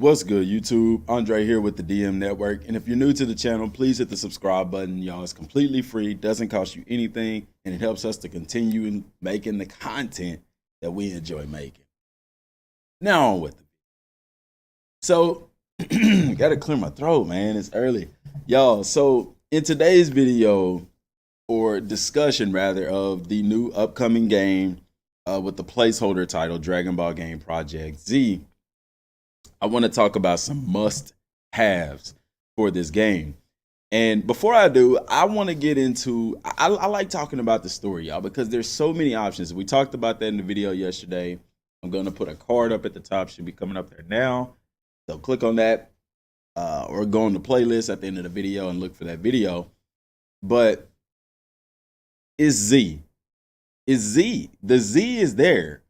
What's good, YouTube? Andre here with the DM Network. And if you're new to the channel, please hit the subscribe button. Y'all, it's completely free, doesn't cost you anything, and it helps us to continue making the content that we enjoy making. Now on with it. So, gotta clear my throat, man. It's early. Y'all, so in today's video, or discussion rather, of the new upcoming game with the placeholder title, Dragon Ball Game Project Z, I want to talk about some must-haves for this game. And before I do, I want to get into, I like talking about the story, y'all, because there's so many options. We talked about that in the video yesterday. I'm going to put a card up at the top, should be coming up there now. So click on that or go on the playlist at the end of the video and look for that video. But it's Z. It's Z. The Z is there.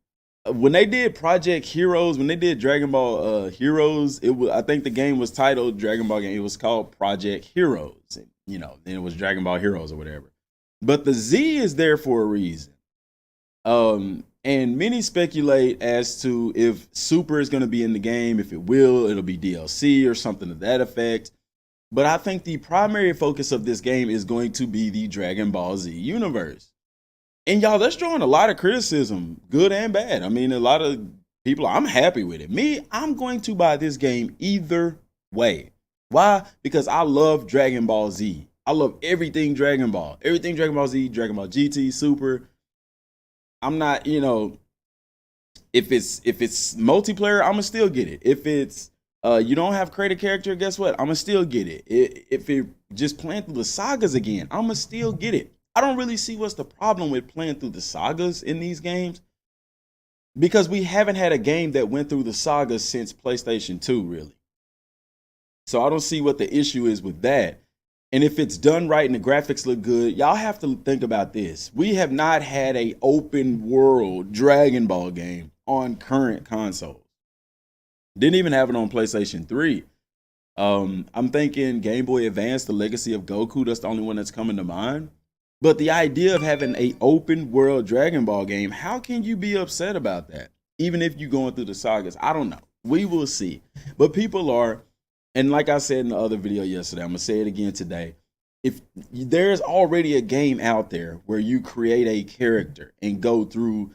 When they did Project Heroes, when they did Dragon Ball Heroes, it was, I think the game was titled Dragon Ball Game. It was called Project Heroes, and, you know, then it was Dragon Ball Heroes or whatever. But the Z is there for a reason. And many speculate as to if Super is going to be in the game. If it will, it'll be DLC or something to that effect. But I think the primary focus of this game is going to be the Dragon Ball Z universe. And y'all, that's drawing a lot of criticism, good and bad. I mean, a lot of people, I'm happy with it. Me, I'm going to buy this game either way. Why? Because I love Dragon Ball Z. I love everything Dragon Ball. Everything Dragon Ball Z, Dragon Ball GT, Super. I'm not, you know, if it's multiplayer, I'ma still get it. If it's you don't have created character, guess what? I'ma still get it. If it just playing through the sagas again, I'ma still get it. I don't really see what's the problem with playing through the sagas in these games, because we haven't had a game that went through the sagas since PlayStation 2, really. So I don't see what the issue is with that. And if it's done right and the graphics look good, y'all have to think about this. We have not had a open world Dragon Ball game on current consoles. Didn't even have it on PlayStation 3. I'm thinking Game Boy Advance, The Legacy of Goku, that's the only one that's coming to mind. But the idea of having an open world Dragon Ball game, how can you be upset about that? Even if you're going through the sagas, I don't know. We will see. But people are, and like I said in the other video yesterday, I'm going to say it again today. If there's already a game out there where you create a character and go through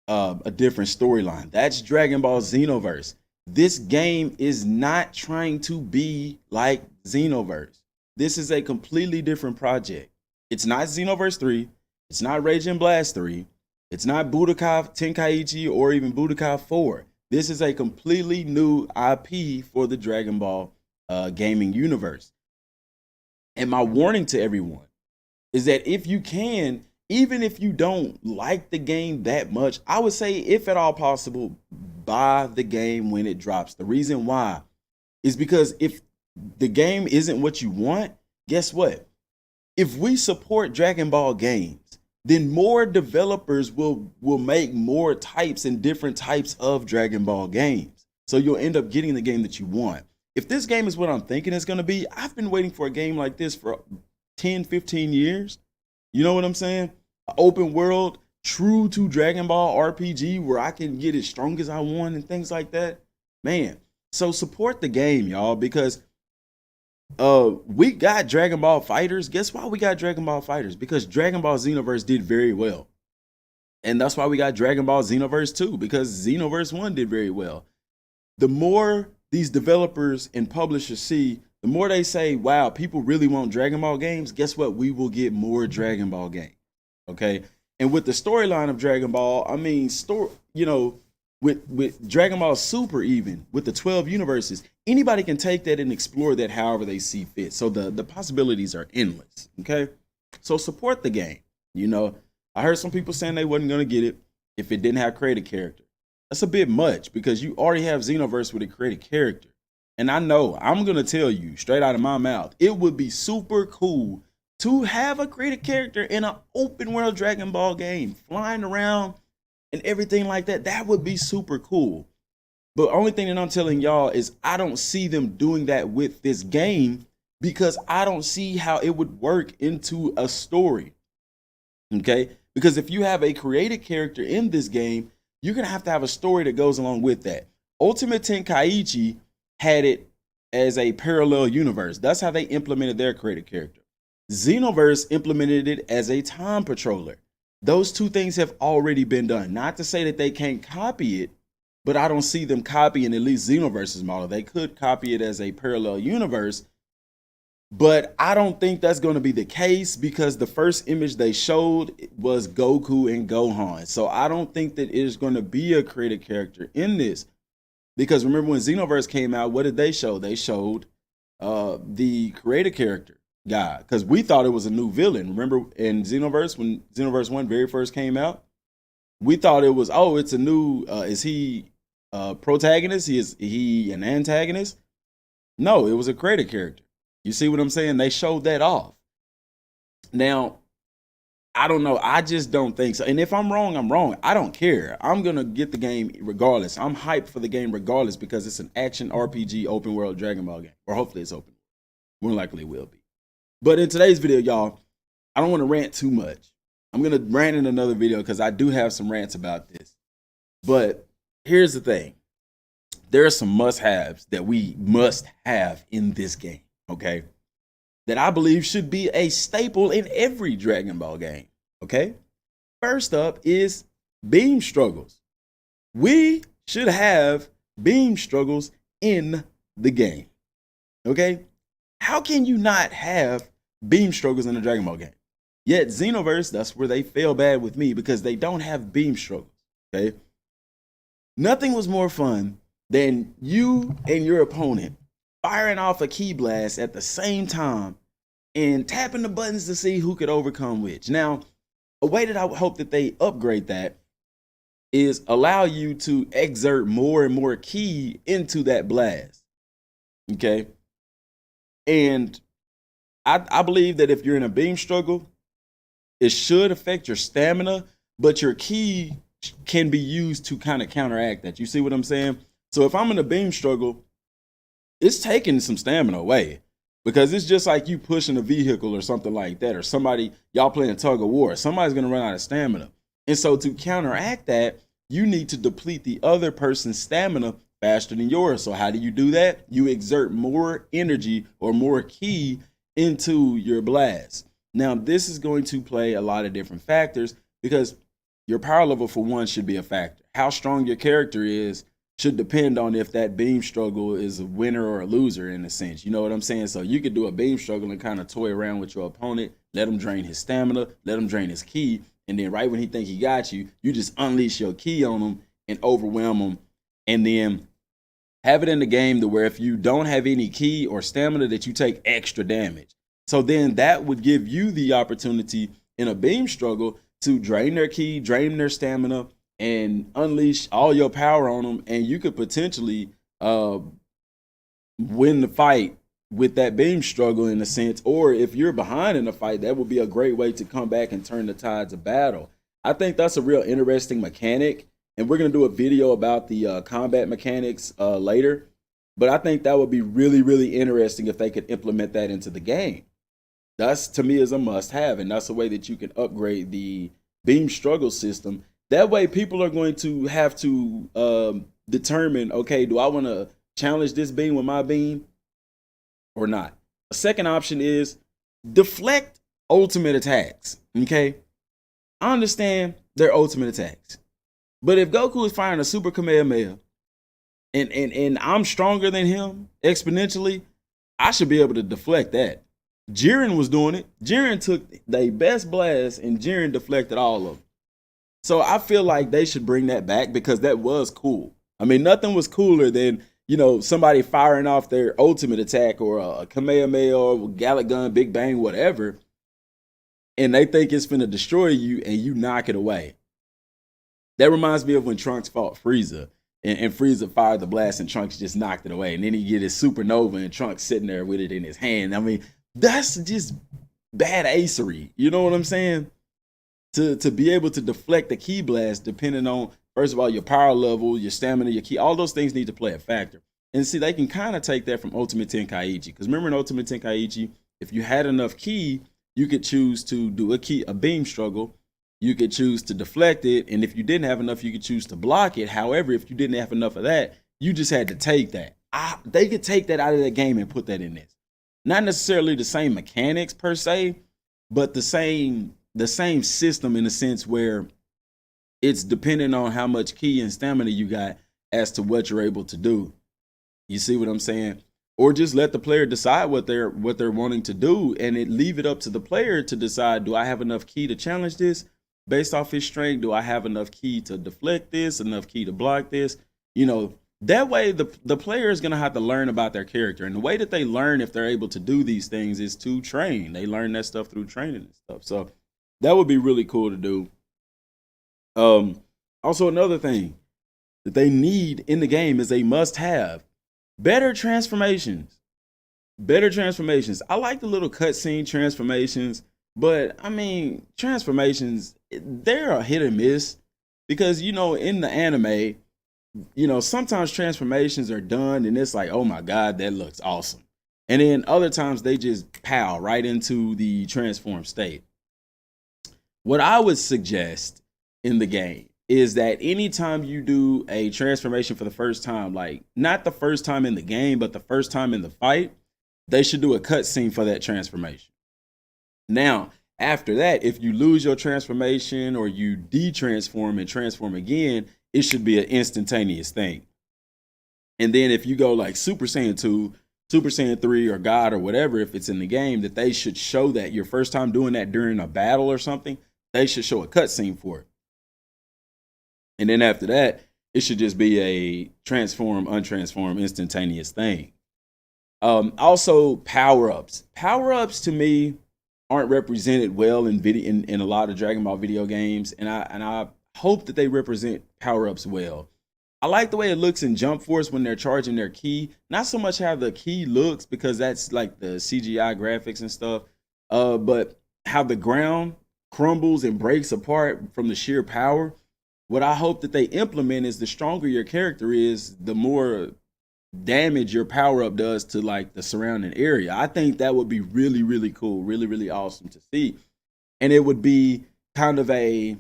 a different storyline, that's Dragon Ball Xenoverse. This game is not trying to be like Xenoverse. This is a completely different project. It's not Xenoverse 3. It's not Rage and Blast 3. It's not Budokai Tenkaichi or even Budokai 4. This is a completely new IP for the Dragon Ball gaming universe. And my warning to everyone is that if you can, even if you don't like the game that much, I would say, if at all possible, buy the game when it drops. The reason why is because if the game isn't what you want, guess what? If we support Dragon Ball games, then more developers will make more types and different types of Dragon Ball games. So you'll end up getting the game that you want. If this game is what I'm thinking it's going to be, I've been waiting for a game like this for 10, 15 years. You know what I'm saying? An open world, true to Dragon Ball RPG, where I can get as strong as I want and things like that. Man, so support the game, y'all, because we got Dragon Ball Fighters. Guess why we got Dragon Ball Fighters? Because Dragon Ball Xenoverse did very well. And that's why we got Dragon Ball Xenoverse 2, because Xenoverse 1 did very well. The more these developers and publishers see, the more they say, wow, people really want Dragon Ball games. Guess what? We will get more Dragon Ball games. Okay. And with the storyline of Dragon Ball, I mean, you know, with Dragon Ball Super, even with the 12 universes, anybody can take that and explore that however they see fit. So the possibilities are endless. Okay. So support the game. You know, I heard some people saying they wasn't going to get it if it didn't have created character. That's a bit much, because you already have Xenoverse with a created character. And I know, I'm going to tell you straight out of my mouth, it would be super cool to have a created character in an open world Dragon Ball game, flying around and everything like that. That would be super cool. But the only thing that I'm telling y'all is I don't see them doing that with this game, because I don't see how it would work into a story. Okay? Because if you have a created character in this game, you're going to have a story that goes along with that. Ultimate Tenkaichi had it as a parallel universe. That's how they implemented their created character. Xenoverse implemented it as a time patroller. Those two things have already been done. Not to say that they can't copy it, but I don't see them copying at least Xenoverse's model. They could copy it as a parallel universe, but I don't think that's going to be the case because the first image they showed was Goku and Gohan. So I don't think that it is going to be a created character in this. Because remember when Xenoverse came out, what did they show? They showed the created character guy because we thought it was a new villain. Remember in Xenoverse, when Xenoverse 1 very first came out, we thought it was, oh, it's a new, is he a protagonist? Is he an antagonist? No, it was a created character. You see what I'm saying? They showed that off. Now, I don't know. I just don't think so. And if I'm wrong, I'm wrong. I don't care. I'm going to get the game regardless. I'm hyped for the game regardless because it's an action RPG open world Dragon Ball game. Or hopefully it's open. More likely it will be. But in today's video, y'all, I don't want to rant too much. I'm going to rant in another video because I do have some rants about this. But here's the thing. There are some must-haves that we must have in this game, okay? That I believe should be a staple in every Dragon Ball game, okay? First up is beam struggles. We should have beam struggles in the game, okay? How can you not have beam struggles in a Dragon Ball game? Yet Xenoverse, that's where they fail bad with me because they don't have beam struggles, okay? Nothing was more fun than you and your opponent firing off a key blast at the same time and tapping the buttons to see who could overcome which. Now, a way that I would hope that they upgrade that is allow you to exert more and more ki into that blast, okay? And I believe that if you're in a beam struggle, it should affect your stamina, but your ki can be used to kind of counteract that. You see what I'm saying? So if I'm in a beam struggle, it's taking some stamina away because it's just like you pushing a vehicle or something like that, or somebody, y'all playing tug of war, somebody's going to run out of stamina. And so to counteract that, you need to deplete the other person's stamina faster than yours. So how do you do that? You exert more energy or more ki into your blast. Now, this is going to play a lot of different factors because your power level, for one, should be a factor. How strong your character is should depend on if that beam struggle is a winner or a loser in a sense. You know what I'm saying? So you could do a beam struggle and kind of toy around with your opponent, let him drain his stamina, let him drain his ki, and then right when he think he got you, you just unleash your ki on him and overwhelm him, and then have it in the game to where if you don't have any ki or stamina that you take extra damage. So then that would give you the opportunity in a beam struggle to drain their ki, drain their stamina, and unleash all your power on them, and you could potentially win the fight with that beam struggle in a sense. Or if you're behind in a fight, that would be a great way to come back and turn the tides of battle. I think that's a real interesting mechanic, and we're going to do a video about the combat mechanics later. But I think that would be really, really interesting if they could implement that into the game. That's, to me, is a must-have, and that's a way that you can upgrade the beam struggle system. That way, people are going to have to determine, okay, do I want to challenge this beam with my beam or not? A second option is deflect ultimate attacks, okay? I understand their ultimate attacks. But if Goku is firing a Super Kamehameha and I'm stronger than him exponentially, I should be able to deflect that. Jiren was doing it. Jiren took their best blast and Jiren deflected all of them. So I feel like they should bring that back because that was cool. I mean, nothing was cooler than, you know, somebody firing off their ultimate attack or a Kamehameha or Gallic Gun, Big Bang, whatever, and they think it's finna destroy you and you knock it away. That reminds me of when Trunks fought Frieza and Frieza fired the blast and Trunks just knocked it away. And then he get his supernova and Trunks sitting there with it in his hand. I mean, that's just bad acery. You know what I'm saying? To be able to deflect the ki blast depending on, first of all, your power level, your stamina, your ki, all those things need to play a factor. And see, they can kind of take that from Ultimate Tenkaichi. Because remember in Ultimate Tenkaichi, if you had enough ki, you could choose to do a beam struggle. You could choose to deflect it. And if you didn't have enough, you could choose to block it. However, if you didn't have enough of that, you just had to take that. they could take that out of the game and put that in this. Not necessarily the same mechanics per se, but the same system in the sense where it's dependent on how much ki and stamina you got as to what you're able to do. You see what I'm saying? Or just let the player decide what they're wanting to do, and leave it up to the player to decide, do I have enough ki to challenge this based off his strength? Do I have enough ki to deflect this, enough ki to block this? You know, that way the player is going to have to learn about their character. And the way that they learn if they're able to do these things is to train. They learn that stuff through training and stuff. So that would be really cool to do. Also, another thing that they need in the game is a must-have. Better transformations. I like the little cutscene transformations, but I mean, transformations, they're a hit or miss because, you know, in the anime, you know, sometimes transformations are done and it's like, oh my God, that looks awesome. And then other times they just pow right into the transformed state. What I would suggest in the game is that anytime you do a transformation for the first time, like not the first time in the game, but the first time in the fight, they should do a cutscene for that transformation. Now, after that, if you lose your transformation or you de-transform and transform again, it should be an instantaneous thing. And then if you go like Super Saiyan 2, Super Saiyan 3, or God or whatever, if it's in the game, that they should show that your first time doing that during a battle or something, they should show a cutscene for it. And then after that, it should just be a transform, untransform, instantaneous thing. Also, power-ups. Power-ups to me aren't represented well in a lot of Dragon Ball video games, and I hope that they represent power-ups well. I like the way it looks in Jump Force when they're charging their ki. Not so much how the ki looks, because that's like the CGI graphics and stuff, but how the ground crumbles and breaks apart from the sheer power. What I hope that they implement is the stronger your character is, the more damage your power up does to like the surrounding area. I think that would be really, really cool, really, really awesome to see. And it would be kind of a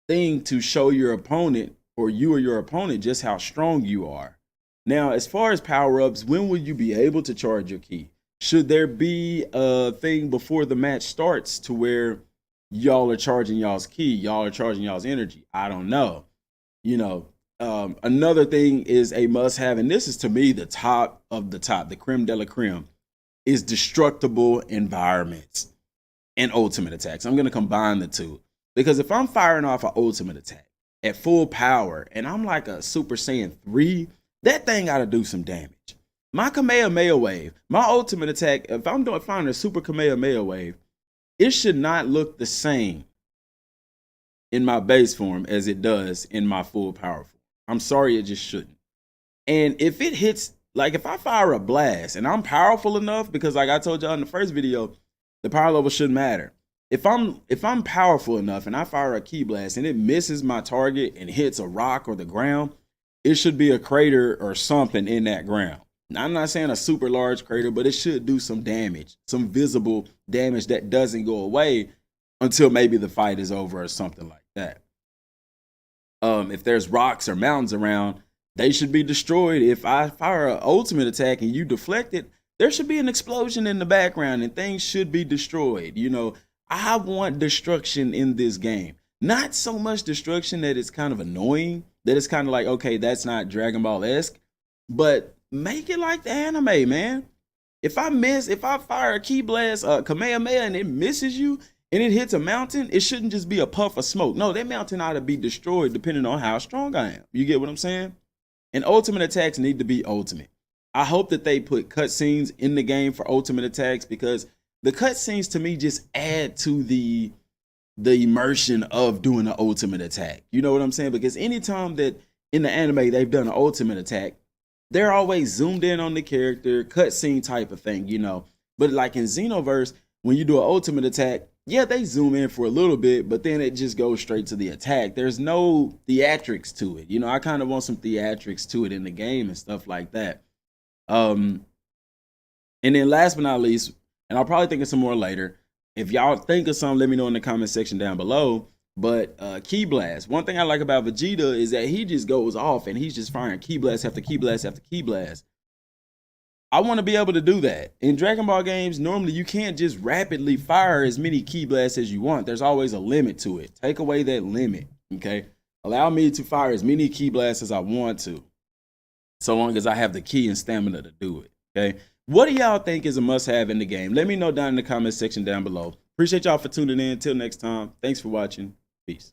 thing to show your opponent, or you or your opponent, just how strong you are. Now, as far as power ups, when will you be able to charge your ki? Should there be a thing before the match starts to where y'all are charging y'all's ki, y'all are charging y'all's energy? I don't know. You know, another thing is a must have, and this is to me the top of the top, the creme de la creme, is destructible environments and ultimate attacks. I'm going to combine the two, because if I'm firing off an ultimate attack at full power and I'm like a Super Saiyan 3, that thing got to do some damage. My Kamehameha wave, my ultimate attack, if I'm firing a Super Kamehameha wave, it should not look the same in my base form as it does in my full power form. I'm sorry, it just shouldn't. And if it hits, like if I fire a blast and I'm powerful enough, because like I told y'all in the first video, the power level shouldn't matter. If I'm powerful enough and I fire a ki blast and it misses my target and hits a rock or the ground, it should be a crater or something in that ground. Now, I'm not saying a super large crater, but it should do some damage, some visible damage that doesn't go away until maybe the fight is over or something like that. If there's rocks or mountains around, they should be destroyed. If I fire an ultimate attack and you deflect it, there should be an explosion in the background and things should be destroyed. You know, I want destruction in this game. Not so much destruction that it's kind of annoying, that it's kind of like, okay, that's not Dragon Ball-esque, but make it like the anime, man. If I fire a ki blast, Kamehameha, and it misses you and it hits a mountain, it shouldn't just be a puff of smoke. No, that mountain ought to be destroyed depending on how strong I am. You get what I'm saying? And ultimate attacks need to be ultimate. I hope that they put cutscenes in the game for ultimate attacks, because the cutscenes to me just add to the immersion of doing an ultimate attack. You know what I'm saying? Because anytime that in the anime they've done an ultimate attack, they're always zoomed in on the character, cutscene type of thing, you know. But like in Xenoverse, when you do an ultimate attack, yeah, they zoom in for a little bit, but then it just goes straight to the attack. There's no theatrics to it. You know, I kind of want some theatrics to it in the game and stuff like that. And then last but not least, and I'll probably think of some more later, if y'all think of something, let me know in the comment section down below. But Key Blast, one thing I like about Vegeta is that he just goes off and he's just firing Key Blast after Key Blast after Key Blast. I want to be able to do that. In Dragon Ball games, normally you can't just rapidly fire as many Key Blasts as you want. There's always a limit to it. Take away that limit, okay? Allow me to fire as many Key Blasts as I want to, so long as I have the key and stamina to do it, okay? What do y'all think is a must-have in the game? Let me know down in the comment section down below. Appreciate y'all for tuning in. Until next time, thanks for watching. Peace.